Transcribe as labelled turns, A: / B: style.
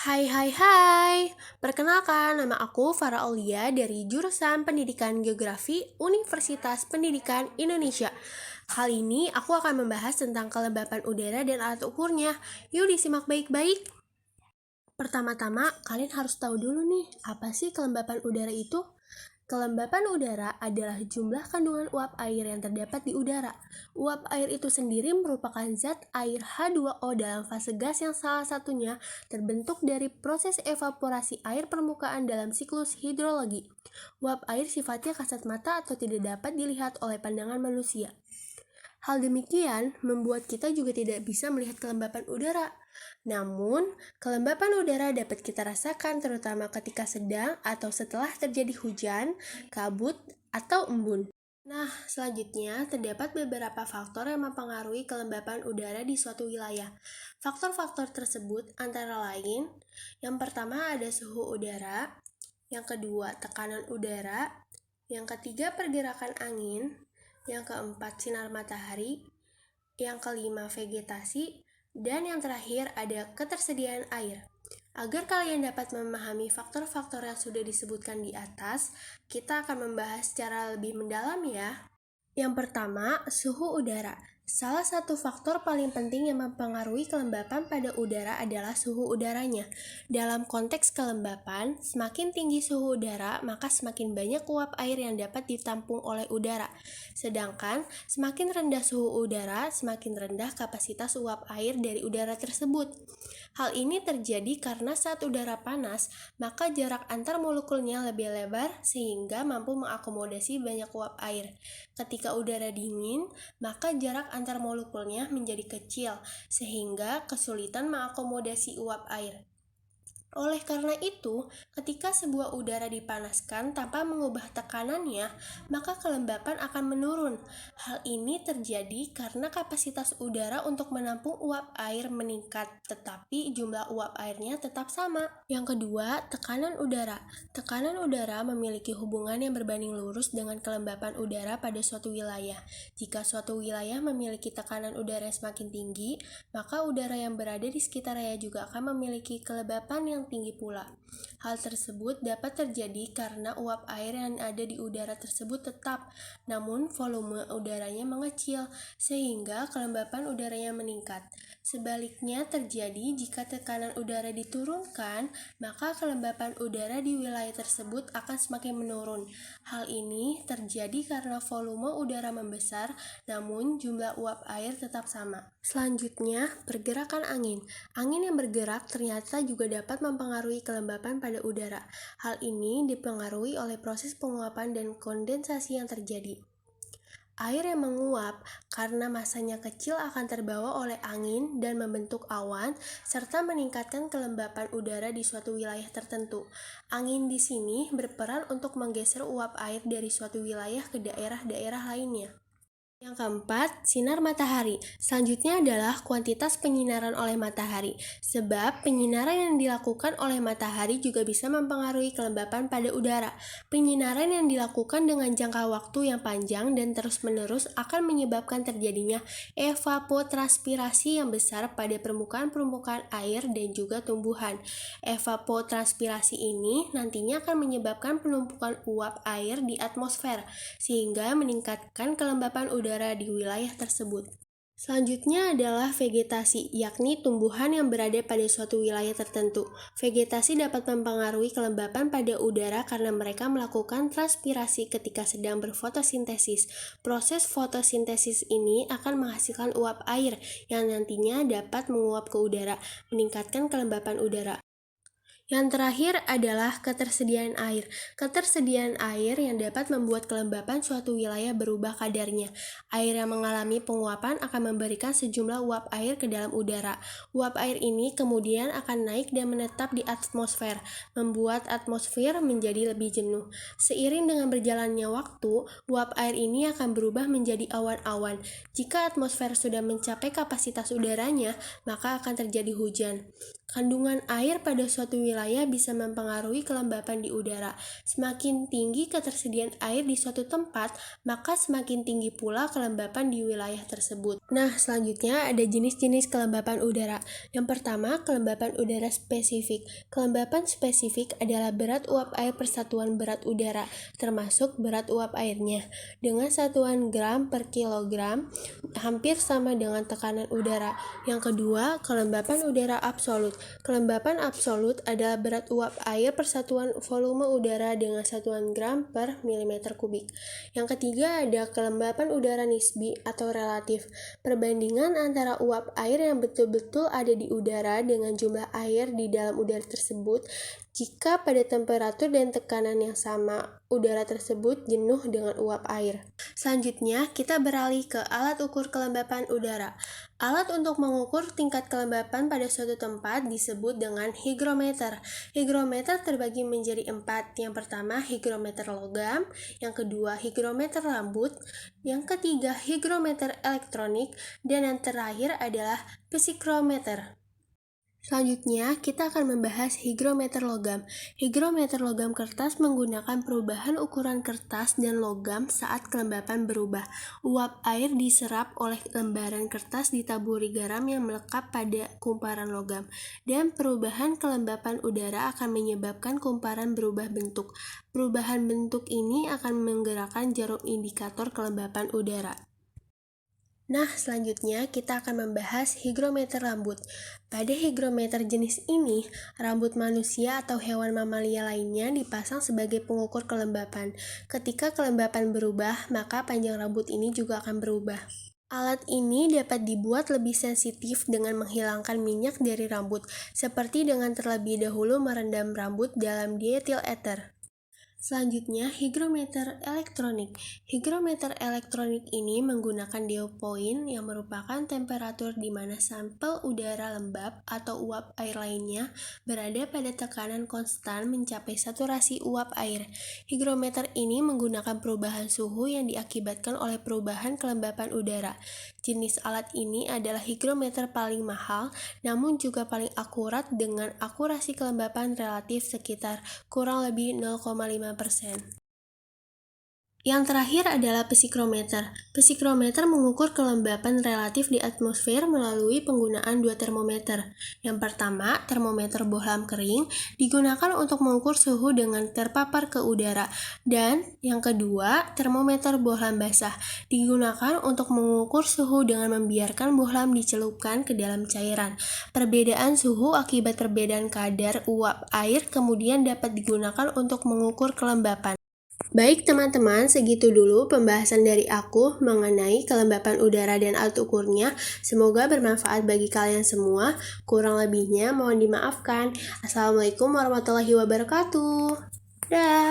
A: Hai hai hai, perkenalkan nama aku Farah Aulia dari jurusan Pendidikan Geografi Universitas Pendidikan Indonesia. Kali ini aku akan membahas tentang kelembapan udara dan alat ukurnya. Yuk disimak baik-baik. Pertama-tama, kalian harus tahu dulu nih, apa sih kelembapan udara itu? Kelembapan udara adalah jumlah kandungan uap air yang terdapat di udara. Uap air itu sendiri merupakan zat air H2O dalam fase gas yang salah satunya terbentuk dari proses evaporasi air permukaan dalam siklus hidrologi. Uap air sifatnya kasat mata atau tidak dapat dilihat oleh pandangan manusia. Hal demikian membuat kita juga tidak bisa melihat kelembapan udara. Namun, kelembapan udara dapat kita rasakan terutama ketika sedang atau setelah terjadi hujan, kabut, atau embun. Nah, selanjutnya terdapat beberapa faktor yang mempengaruhi kelembapan udara di suatu wilayah. Faktor-faktor tersebut antara lain, yang pertama ada suhu udara, yang kedua tekanan udara, yang ketiga pergerakan angin, yang keempat sinar matahari, yang kelima vegetasi, dan yang terakhir ada ketersediaan air. Agar kalian dapat memahami faktor-faktor yang sudah disebutkan di atas, kita akan membahas secara lebih mendalam ya. Yang pertama, suhu udara. Salah satu faktor paling penting yang mempengaruhi kelembapan pada udara adalah suhu udaranya. Dalam konteks kelembapan, semakin tinggi suhu udara, maka semakin banyak uap air yang dapat ditampung oleh udara. Sedangkan, semakin rendah suhu udara, semakin rendah kapasitas uap air dari udara tersebut. Hal ini terjadi karena saat udara panas, maka jarak antar molekulnya lebih lebar sehingga mampu mengakomodasi banyak uap air. Ketika udara dingin, maka jarak antar molekulnya menjadi kecil, sehingga kesulitan mengakomodasi uap air. Oleh karena itu, ketika sebuah udara dipanaskan tanpa mengubah tekanannya, maka kelembapan akan menurun. Hal ini terjadi karena kapasitas udara untuk menampung uap air meningkat, tetapi jumlah uap airnya tetap sama. Yang kedua, tekanan udara. Tekanan udara memiliki hubungan yang berbanding lurus dengan kelembapan udara pada suatu wilayah. Jika suatu wilayah memiliki tekanan udara yang semakin tinggi, maka udara yang berada di sekitarnya juga akan memiliki kelembapan yang tinggi pula. Hal tersebut dapat terjadi karena uap air yang ada di udara tersebut tetap, namun volume udaranya mengecil, sehingga kelembapan udaranya meningkat. Sebaliknya terjadi jika tekanan udara diturunkan, maka kelembapan udara di wilayah tersebut akan semakin menurun. Hal ini terjadi karena volume udara membesar, namun jumlah uap air tetap sama. Selanjutnya, pergerakan angin. Angin yang bergerak ternyata juga dapat mempengaruhi kelembapan pada udara. Hal ini dipengaruhi oleh proses penguapan dan kondensasi yang terjadi. Air yang menguap karena masanya kecil akan terbawa oleh angin dan membentuk awan serta meningkatkan kelembapan udara di suatu wilayah tertentu. Angin di sini berperan untuk menggeser uap air dari suatu wilayah ke daerah-daerah lainnya. Yang keempat, sinar matahari. Selanjutnya adalah kuantitas penyinaran oleh matahari. Sebab penyinaran yang dilakukan oleh matahari juga bisa mempengaruhi kelembapan pada udara. Penyinaran yang dilakukan dengan jangka waktu yang panjang dan terus-menerus akan menyebabkan terjadinya evapotranspirasi yang besar pada permukaan-permukaan air dan juga tumbuhan. Evapotranspirasi ini nantinya akan menyebabkan penumpukan uap air di atmosfer, sehingga meningkatkan kelembapan udara di wilayah tersebut. Selanjutnya adalah vegetasi, yakni tumbuhan yang berada pada suatu wilayah tertentu. Vegetasi dapat mempengaruhi kelembapan pada udara karena mereka melakukan transpirasi ketika sedang berfotosintesis. Proses fotosintesis ini akan menghasilkan uap air yang nantinya dapat menguap ke udara, meningkatkan kelembapan udara. Yang terakhir adalah ketersediaan air. Ketersediaan air yang dapat membuat kelembapan suatu wilayah berubah kadarnya. Air yang mengalami penguapan akan memberikan sejumlah uap air ke dalam udara. Uap air ini kemudian akan naik dan menetap di atmosfer, membuat atmosfer menjadi lebih jenuh. Seiring dengan berjalannya waktu, uap air ini akan berubah menjadi awan-awan. Jika atmosfer sudah mencapai kapasitas udaranya, maka akan terjadi hujan. Kandungan air pada suatu wilayah wilayah bisa mempengaruhi kelembapan di udara. Semakin tinggi ketersediaan air di suatu tempat, maka semakin tinggi pula kelembapan di wilayah tersebut. Nah, selanjutnya ada jenis-jenis kelembapan udara. Yang pertama, kelembapan udara spesifik. Kelembapan spesifik adalah berat uap air per satuan berat udara, termasuk berat uap airnya. Dengan satuan gram per kilogram, hampir sama dengan tekanan udara. Yang kedua, kelembapan udara absolut. Kelembapan absolut adalah berat uap air per satuan volume udara dengan satuan gram per milimeter kubik. Yang ketiga ada kelembapan udara nisbi atau relatif. Perbandingan antara uap air yang betul-betul ada di udara dengan jumlah air di dalam udara tersebut. Jika pada temperatur dan tekanan yang sama, udara tersebut jenuh dengan uap air. Selanjutnya, kita beralih ke alat ukur kelembapan udara. Alat untuk mengukur tingkat kelembapan pada suatu tempat disebut dengan hygrometer. Hygrometer terbagi menjadi 4. Yang pertama, hygrometer logam. Yang kedua, hygrometer rambut. Yang ketiga, hygrometer elektronik. Dan yang terakhir adalah psikrometer. Selanjutnya, kita akan membahas hygrometer logam. Hygrometer logam kertas menggunakan perubahan ukuran kertas dan logam saat kelembapan berubah. Uap air diserap oleh lembaran kertas ditaburi garam yang melekat pada kumparan logam. Dan perubahan kelembapan udara akan menyebabkan kumparan berubah bentuk. Perubahan bentuk ini akan menggerakkan jarum indikator kelembapan udara. Nah, selanjutnya kita akan membahas hygrometer rambut. Pada hygrometer jenis ini, rambut manusia atau hewan mamalia lainnya dipasang sebagai pengukur kelembapan. Ketika kelembapan berubah, maka panjang rambut ini juga akan berubah. Alat ini dapat dibuat lebih sensitif dengan menghilangkan minyak dari rambut, seperti dengan terlebih dahulu merendam rambut dalam dietil ether. Selanjutnya, hygrometer elektronik. Hygrometer elektronik ini menggunakan dew point yang merupakan temperatur di mana sampel udara lembab atau uap air lainnya berada pada tekanan konstan mencapai saturasi uap air. Hygrometer ini menggunakan perubahan suhu yang diakibatkan oleh perubahan kelembapan udara. Jenis alat ini adalah hygrometer paling mahal, namun juga paling akurat dengan akurasi kelembapan relatif sekitar kurang lebih 0,5%. Yang terakhir adalah psikrometer. Psikrometer mengukur kelembapan relatif di atmosfer melalui penggunaan 2 termometer. Yang pertama, termometer bohlam kering digunakan untuk mengukur suhu dengan terpapar ke udara. Dan yang kedua, termometer bohlam basah digunakan untuk mengukur suhu dengan membiarkan bohlam dicelupkan ke dalam cairan. Perbedaan suhu akibat perbedaan kadar uap air kemudian dapat digunakan untuk mengukur kelembapan. Baik teman-teman, segitu dulu pembahasan dari aku mengenai kelembapan udara dan alat ukurnya. Semoga bermanfaat bagi kalian semua. Kurang lebihnya mohon dimaafkan. Assalamualaikum warahmatullahi wabarakatuh. Dah.